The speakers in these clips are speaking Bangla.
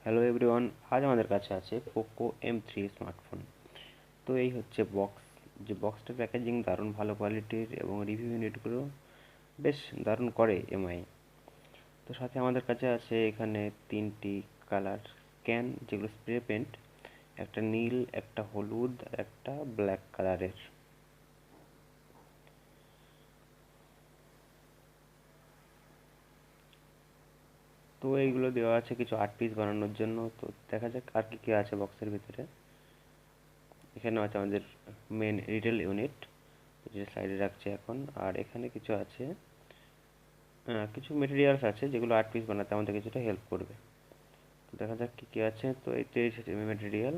হ্যালো এভরিওয়ান, আজ আমাদের কাছে আছে পোকো M3 স্মার্টফোন। তো এই হচ্ছে বক্স। যে বক্সটার প্যাকেজিং দারুণ ভালো কোয়ালিটির এবং রিভিউ ইউনিটগুলো বেশ দারুণ করে এমআই। তো সাথে আমাদের কাছে আছে এখানে তিনটি কালার ক্যান, যেগুলো স্প্রে পেন্ট, একটা নীল, একটা হলুদ আর একটা ব্ল্যাক কালারের। তো এইগুলো দেওয়া আছে কিছু আর্ট পিস বানানোর জন্য। তো দেখা যাক আর কি কি আছে বক্সের ভিতরে। এখানে আছে আমাদের মেন রিটেল ইউনিট, যে সাইডে রাখছি এখন। আর এখানে কিছু আছে, কিছু মেটেরিয়ালস আছে যেগুলো আর্ট পিস বানাতে আমাদের কিছুটা হেল্প করবে। তো দেখা যাক কী কী আছে। তো এতে মেটেরিয়াল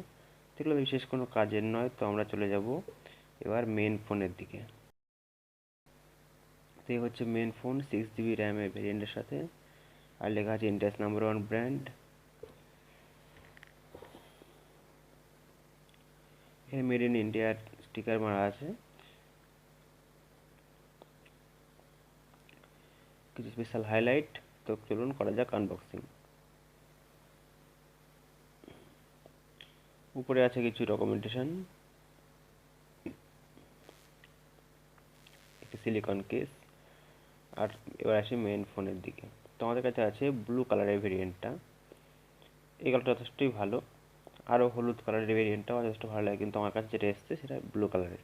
যেগুলো বিশেষ কোনো কাজের নয়। তো আমরা চলে যাব এবার মেন ফোনের দিকে। তো এই হচ্ছে মেন ফোন, 6 GB র্যামের ভেরিয়েন্টের সাথে। আর লেখা আছে ইন্ডিয়াস নাম্বার 1 ব্র্যান্ড। এখানে মেড ইন ইন্ডিয়ার স্টিকার মারা আছে। কিছু স্পেশাল হাইলাইট। তো চলুন করা যাক আনবক্সিং। উপরে আছে কিছু ডকুমেন্টেশন, একটি সিলিকন কেস। আর এবার আসি মেন ফোনের দিকে। তো আমাদের কাছে আছে ব্লু কালারের ভেরিয়েন্টটা। এই কালারটা যথেষ্টই ভালো। আরও হলুদ কালারের ভেরিয়েন্টটাও যথেষ্ট ভালো লাগে, কিন্তু আমার কাছে যেটা এসছে সেটা ব্লু কালারের।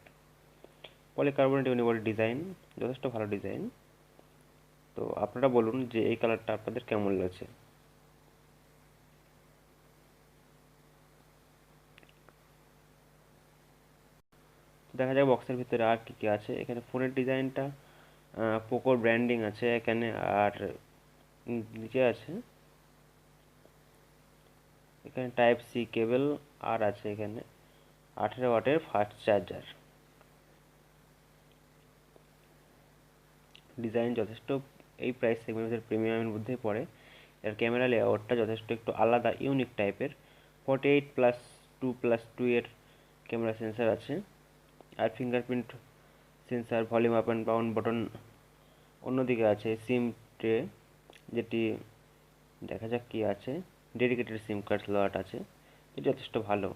পলিকার্বনেট ইউনিবডি ডিজাইন, যথেষ্ট ভালো ডিজাইন। তো আপনারা বলুন যে এই কালারটা আপনাদের কেমন লাগছে। দেখা যাক বক্সের ভিতরে আর কী কী আছে। এখানে ফোনের ডিজাইনটা পোকোর ব্র্যান্ডিং আছে এখানে। আর নিচে আছে এখানে টাইপ সি কেবল। আর আছে এখানে 18 ওয়াটের ফাস্ট চার্জার। ডিজাইন যথেষ্ট, এই প্রাইস সেগমেন্টের প্রিমিয়ামের মধ্যেই পড়ে। এর ক্যামেরা লেআউটটা যথেষ্ট একটু আলাদা, ইউনিক টাইপের। 48+2+2 এর ক্যামেরা সেন্সার আছে। আর fingerprint sensor, volume up and down button. অন্যদিকে আছে সিম ট্রে, যেটি দেখা যাক কি আছে। ডেডিকেটেড সিম কার্ড স্লট আছে, এটি যথেষ্ট ভালো।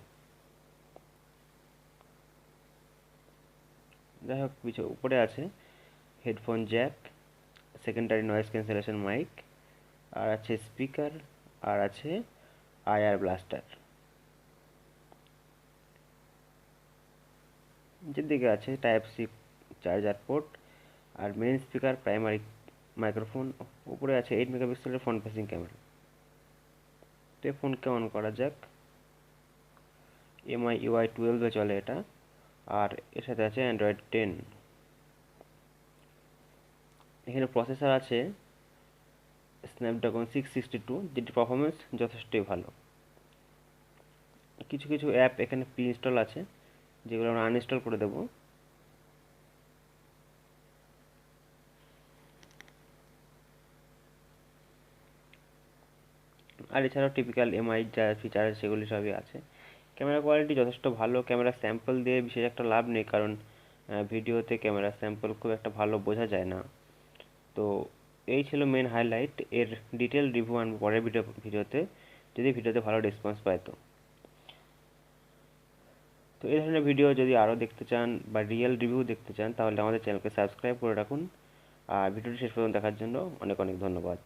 যাই হোক, উপরে আছে headphone jack, secondary noise cancellation mic, আর আছে স্পিকার, আর আছে আইআর ব্লাস্টার। যেদিকে আছে টাইপ সি চার্জার পোর্ট, আর মেইন স্পিকার, প্রাইমারি মাইক্রোফোন। উপরে আছে 8 মেগাপিক্সেলের ফ্রন্ট ফেসিং ক্যামেরা। তো এই ফোনকে অন করা যাক। MI UI 12 এ চলে এটা। আর এর সাথে আছে অ্যান্ড্রয়েড 10। এখানে প্রসেসর আছে স্ন্যাপড্রাগন 662, যেটি পারফরমেন্স যথেষ্টই ভালো। কিছু কিছু অ্যাপ এখানে প্রি ইনস্টল আছে, যেগুলো আমরা আনইনস্টল করে দেবো। আর এছাড়াও টিপিক্যাল MI যা ফিচার আছে সেগুলি সবই আছে। ক্যামেরা কোয়ালিটি যথেষ্ট ভালো। ক্যামেরা স্যাম্পল দিয়ে বিশেষ একটা লাভ নেই, কারণ ভিডিওতে ক্যামেরা স্যাম্পল খুব একটা ভালো বোঝা যায় না। তো এই ছিল মেন হাইলাইট। এর ডিটেল রিভিউ আনবো পরের ভিডিওতে, যদি ভিডিওতে ভালো রেসপন্স পায়। তো তো এই ধরনের ভিডিও যদি আরও দেখতে চান বা রিয়েল রিভিউ দেখতে চান, তাহলে আমাদের চ্যানেলকে সাবস্ক্রাইব করে রাখুন। আর ভিডিওটি শেষ পর্যন্ত দেখার জন্য অনেক অনেক ধন্যবাদ।